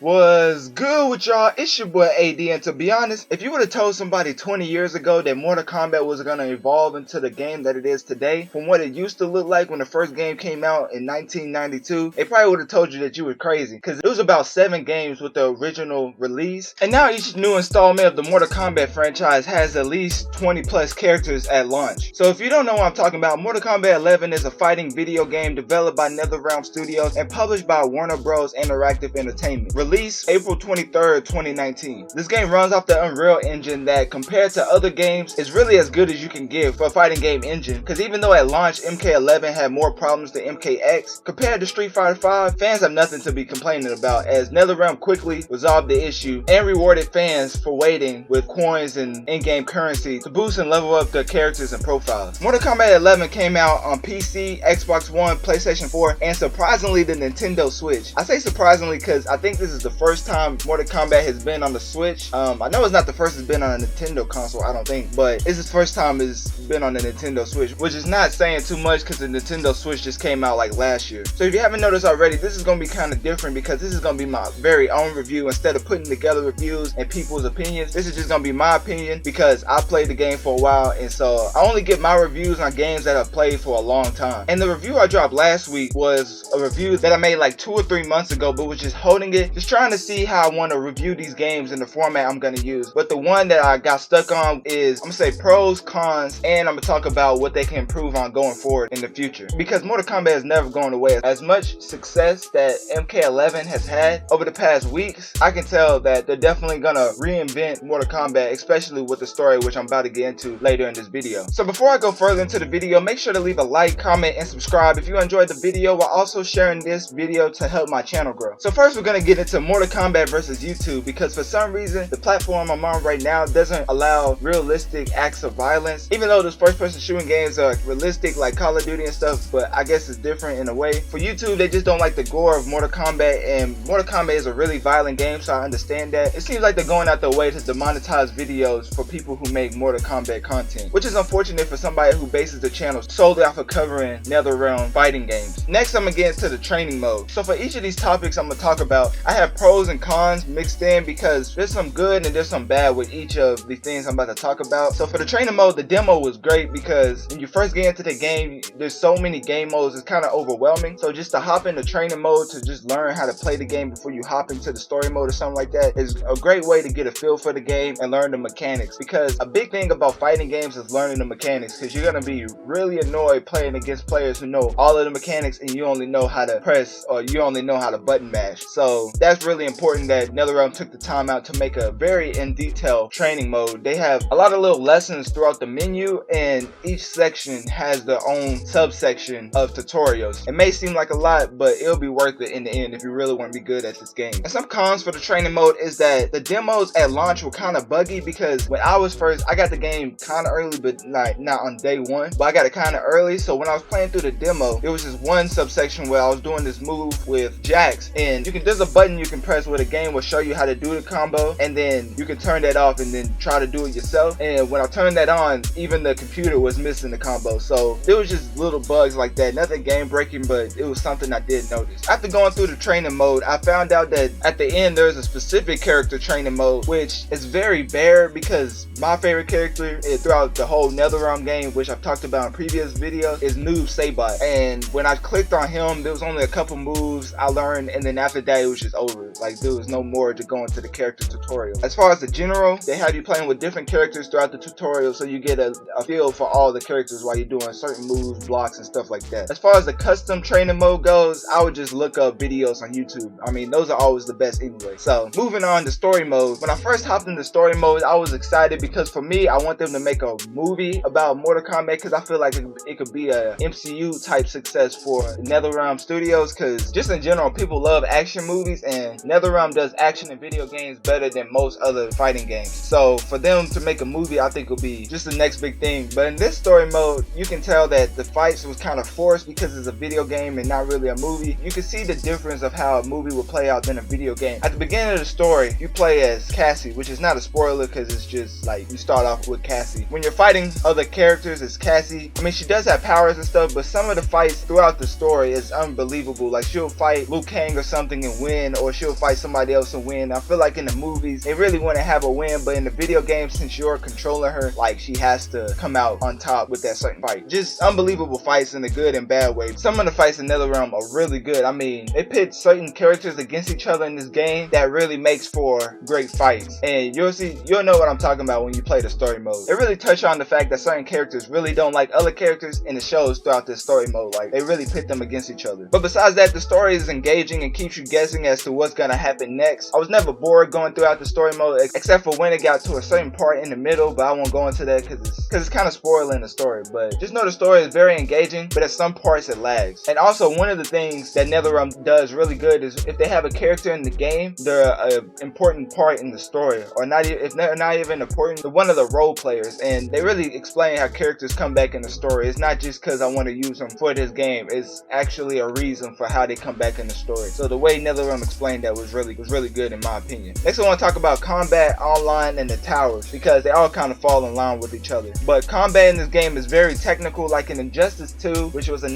Was good with y'all? It's your boy AD, and to be honest, if you would have told somebody 20 years ago that Mortal Kombat was going to evolve into the game that it is today, from what it used to look like when the first game came out in 1992, they probably would have told you that you were crazy, because it was about 7 games with the original release, and now each new installment of the Mortal Kombat franchise has at least 20 plus characters at launch. So if you don't know what I'm talking about, Mortal Kombat 11 is a fighting video game developed by NetherRealm Studios and published by Warner Bros. Interactive Entertainment. Released April 23rd, 2019. This game runs off the Unreal Engine that, compared to other games, is really as good as you can give for a fighting game engine, because even though at launch MK11 had more problems than MKX, compared to Street Fighter V, fans have nothing to be complaining about, as NetherRealm quickly resolved the issue and rewarded fans for waiting with coins and in-game currency to boost and level up their characters and profiles. Mortal Kombat 11 came out on PC, Xbox One, PlayStation 4, and surprisingly the Nintendo Switch. I say surprisingly because I think this is the first time Mortal Kombat has been on the Switch. I know it's not the first it's been on a Nintendo console, I don't think, but it's the first time it's been on the Nintendo Switch, which is not saying too much because the Nintendo Switch just came out like last year. So if you haven't noticed already, this is going to be kind of different because this is going to be my very own review. Instead of putting together reviews and people's opinions, this is just going to be my opinion because I played the game for a while, and so I only get my reviews on games that I've played for a long time. And the review I dropped last week was a review that I made like 2 or 3 months ago, but was just holding it, just trying to see how I want to review these games in the format I'm going to use. But the one that I got stuck on is, I'm going to say pros, cons, and I'm going to talk about what they can improve on going forward in the future. Because Mortal Kombat is never going away. As much success that MK11 has had over the past weeks, I can tell that they're definitely going to reinvent Mortal Kombat, especially with the story, which I'm about to get into later in this video. So before I go further into the video, make sure to leave a like, comment, and subscribe if you enjoyed the video, while also sharing this video to help my channel grow. So first we're going to get into Mortal Kombat versus YouTube, because for some reason the platform I'm on right now doesn't allow realistic acts of violence, even though those first person shooting games are realistic like Call of Duty and stuff, but I guess it's different in a way. For YouTube, they just don't like the gore of Mortal Kombat, and Mortal Kombat is a really violent game, so I understand that. It seems like they're going out their way to demonetize videos for people who make Mortal Kombat content, which is unfortunate for somebody who bases the channel solely off of covering NetherRealm fighting games. Next, I'm gonna get into the training mode. So for each of these topics I'm gonna talk about, I have pros and cons mixed in because there's some good and there's some bad with each of the things I'm about to talk about. So for the training mode, the demo was great because when you first get into the game, there's so many game modes, it's kind of overwhelming. So just to hop into training mode to just learn how to play the game before you hop into the story mode or something like that is a great way to get a feel for the game and learn the mechanics. Because a big thing about fighting games is learning the mechanics, because you're gonna be really annoyed playing against players who know all of the mechanics and you only know how to press, or you only know how to button mash. So that's really important that NetherRealm took the time out to make a very in detail training mode. They have a lot of little lessons throughout the menu, and each section has their own subsection of tutorials. It may seem like a lot, but it'll be worth it in the end if you really want to be good at this game. And some cons for the training mode is that the demos at launch were kind of buggy, because when I was first, I got the game kind of early, but not on day one, but I got it kind of early. So when I was playing through the demo, there was this one subsection where I was doing this move with Jax, and there's a button you can press where the game will show you how to do the combo, and then you can turn that off and then try to do it yourself. And when I turned that on, even the computer was missing the combo. So there was just little bugs like that, nothing game breaking, but it was something I did notice. After going through the training mode, I found out that at the end there's a specific character training mode, which is very bare, because my favorite character throughout the whole NetherRealm game, which I've talked about in previous videos, is Noob Saibot. And when I clicked on him, there was only a couple moves I learned, and then after that it was just over. Like, there was no more to go into the character tutorial. As far as the general, they have you playing with different characters throughout the tutorial, so you get a feel for all the characters while you're doing certain moves, blocks, and stuff like that. As far as the custom training mode goes, I would just look up videos on YouTube. I mean, those are always the best anyway. So moving on to story mode. When I first hopped into story mode, I was excited because for me, I want them to make a movie about Mortal Kombat, because I feel like it could be a MCU type success for NetherRealm Studios, because just in general, people love action movies, and NetherRealm does action in video games better than most other fighting games. So for them to make a movie, I think will be just the next big thing. But in this story mode, you can tell that the fights was kind of forced because it's a video game and not really a movie. You can see the difference of how a movie will play out than a video game. At the beginning of the story, you play as Cassie, which is not a spoiler because it's just like you start off with Cassie. When you're fighting other characters, it's Cassie. I mean, she does have powers and stuff, but some of the fights throughout the story is unbelievable. Like, she'll fight Liu Kang or something and win, or or she'll fight somebody else and win. I feel like in the movies they really want to have a win, but in the video game, since you're controlling her, like, she has to come out on top with that certain fight. Just unbelievable fights in a good and bad way. Some of the fights in NetherRealm are really good. I mean, they pit certain characters against each other in this game that really makes for great fights, and you'll know what I'm talking about when you play the story mode. It really touch on the fact that certain characters really don't like other characters, and it shows throughout this story mode. Like, they really pit them against each other. But besides that, the story is engaging and keeps you guessing as to what's gonna happen next. I was never bored going throughout the story mode, except for when it got to a certain part in the middle, but I won't go into that because it's kind of spoiling the story. But just know the story is very engaging, but at some parts it lags. And also, one of the things that NetherRealm does really good is if they have a character in the game, they're an important part in the story, or not even, if they're not even important, they're one of the role players, and they really explain how characters come back in the story. It's not just because I want to use them for this game, it's actually a reason for how they come back in the story. So the way NetherRealm explained that was really good in my opinion. Next I want to talk about combat, online, and the towers, because they all kind of fall in line with each other. But combat in this game is very technical, like in Injustice 2, which was a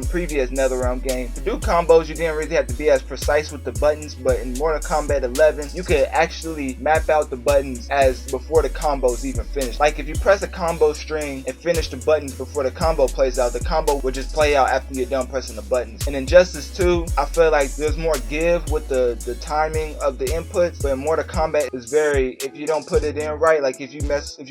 previous NetherRealm game. To do combos, you didn't really have to be as precise with the buttons, but in Mortal Kombat 11, you could actually map out the buttons as before the combos even finish. Like, if you press a combo string and finish the buttons before the combo plays out, the combo would just play out after you're done pressing the buttons. In Injustice 2, I feel like there's more give with the timing of the inputs, but in Mortal Kombat is very, if you don't put it in right, like if you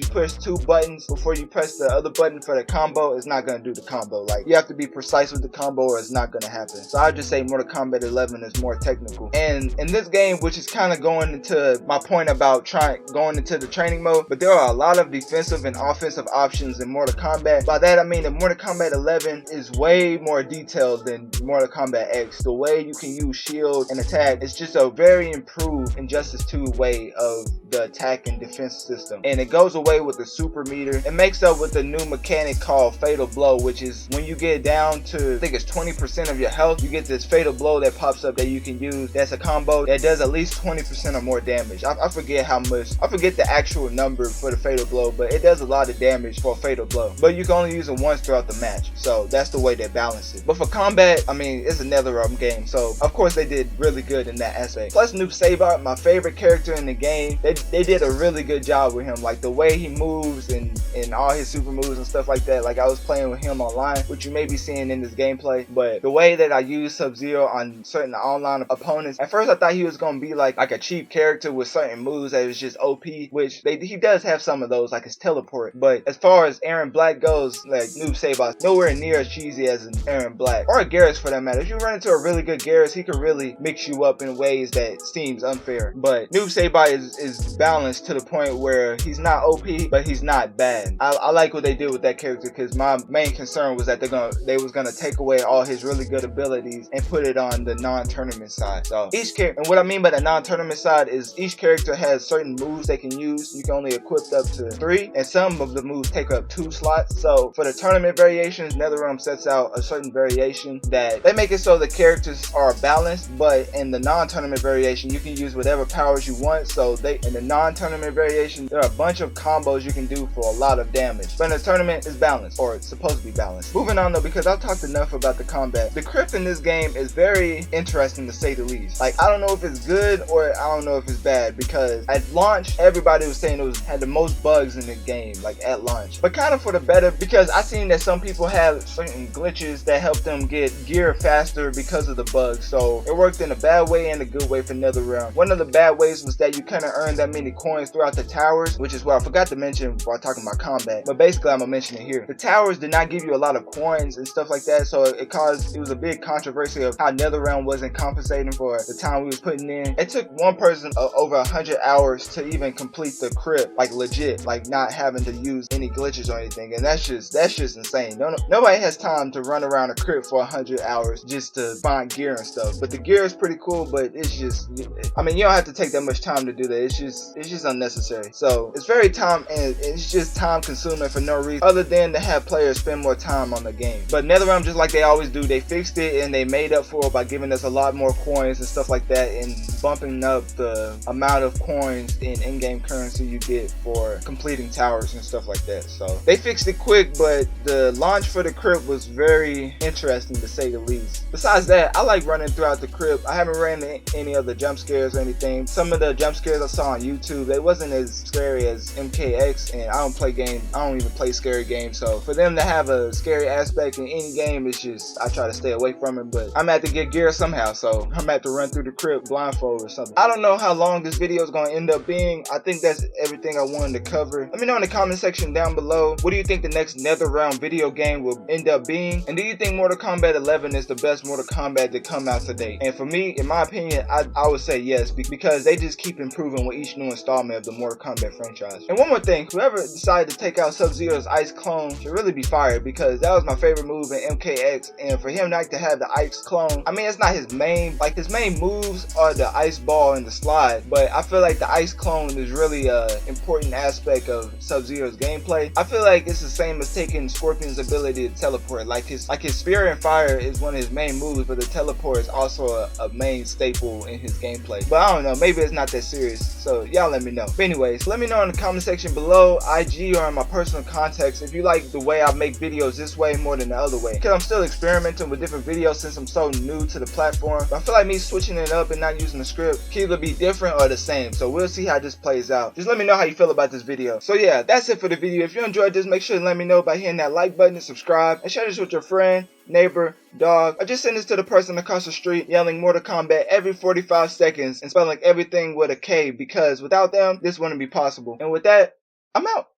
push 2 buttons before you press the other button for the combo, it's not gonna do the combo. Like, you have to be precise with the combo or it's not gonna happen. So I'd just say Mortal Kombat 11 is more technical. And in this game, which is kind of going into my point about going into the training mode, but there are a lot of defensive and offensive options in Mortal Kombat. By that I mean that Mortal Kombat 11 is way more detailed than Mortal Kombat X. The way you can use shield and attack is just a very improved Injustice 2 way of the attack and defense system, and it goes away with the super meter. It makes up with a new mechanic called Fatal Blow, which is when you get down to, I think it's 20% of your health, you get this Fatal Blow that pops up that you can use. That's a combo that does at least 20% or more damage. I forget how much, I forget the actual number for the Fatal Blow, but it does a lot of damage for a Fatal Blow. But you can only use it once throughout the match, so that's the way they balance it. But for combat, I mean, it's a NetherRealm game, so of course they did really good in that aspect. Plus, Noob Saibot, my favorite character in the game, they did a really good job with him. Like, the way he moves and all his super moves and stuff like that. Like, I was playing with him online, which you may be seeing in this gameplay, but the way that I use Sub-Zero on certain online opponents, at first I thought he was gonna be like a cheap character with certain moves that was just OP, which he does have some of those, like his teleport. But as far as Aaron Black goes, like, Noob Saibot's nowhere near as cheesy as an Aaron Black, or a Garrus for that matter. If you run into a really good Garrus, he can really mix you up in ways that seems unfair. But Noob Saibot is balanced to the point where he's not OP, but he's not bad. I like what they did with that character, because my main concern was that they was gonna take away all his really good abilities and put it on the non-tournament side. So each character, and what I mean by the non-tournament side is each character has certain moves they can use. You can only equip up to 3, and some of the moves take up 2 slots. So for the tournament variations, NetherRealm sets out a certain variation that they make it so the characters are balanced, but in the non-tournament variation, you can use whatever powers you want. So in the non-tournament variation, there are a bunch of combos you can do for a lot of damage. But in the tournament, it's balanced, or it's supposed to be balanced. Moving on though, because I've talked enough about the combat. The crypt in this game is very interesting to say the least. Like, I don't know if it's good or I don't know if it's bad, because at launch, everybody was saying it had the most bugs in the game, like at launch. But kind of for the better, because I seen that some people have certain glitches that help them get gear faster because of the bugs. So it worked in a bad way and a good way for NetherRealm. One of the bad ways was that you couldn't earn that many coins throughout the towers, which is what I forgot to mention while talking about combat, but basically I'm gonna mention it here. The towers did not give you a lot of coins and stuff like that, so it was a big controversy of how NetherRealm wasn't compensating for the time we was putting in. It took one person over 100 hours to even complete the crypt, like legit, like not having to use any glitches or anything, and that's just insane. Nobody has time to run around a crypt for 100 hours just to find gear and stuff. But the gear is pretty cool, but it's just, I mean, you don't have to take that much time to do that. It's just unnecessary. So it's very it's just time consuming for no reason other than to have players spend more time on the game. But NetherRealm, just like they always do, they fixed it and they made up for it by giving us a lot more coins and stuff like that, and bumping up the amount of coins in in-game currency you get for completing towers and stuff like that. So they fixed it quick, but the launch for the crypt was very interesting to say the least. Besides that, I like running throughout the crypt. I haven't ran any of the jump scares or anything. Some of the jump scares I saw on YouTube, they wasn't as scary as MKX, and I don't even play scary games, so for them to have a scary aspect in any game, it's just, I try to stay away from it. But I'm gonna have to get gear somehow, so I'm gonna have to run through the crypt blindfold or something. I don't know how long this video is gonna end up being. I think that's everything I wanted to cover. Let me know in the comment section down below, what do you think the next NetherRealm video game will end up being, and do you think Mortal Kombat 11 is the best Mortal Kombat to come out today? And for me, in my opinion, I would say yes, because they just keep improving with each new installment of the Mortal Kombat franchise. And one more thing, whoever decided to take out Sub-Zero's ice clone should really be fired, because that was my favorite move in MKX, and for him not to have the ice clone, I mean, it's not his main, like his main moves are the ice ball and the slide, but I feel like the ice clone is really an important aspect of Sub-Zero's gameplay. I feel like it's the same as taking Scorpion's ability to teleport. Like his Spear and Fire is one of his main moves, but the teleport is also a main staple in his gameplay. But I don't know, maybe it's not that serious, so y'all let me know. But anyways, let me know in the comment section below, IG or in my personal contacts, if you like the way I make videos this way more than the other way, because I'm still experimenting with different videos since I'm so new to the platform. But I feel like me switching it up and not using the script can either be different or the same, so we'll see how this plays out. Just let me know how you feel about this video. So yeah, that's it for the video. If you enjoyed this, make sure to let me know by hitting that like button and subscribe, and share this with your friend, neighbor, dog, or just send this to the person across the street yelling Mortal Kombat every 45 seconds and spelling everything with a K, because without them, this wouldn't be possible. And with that, I'm out.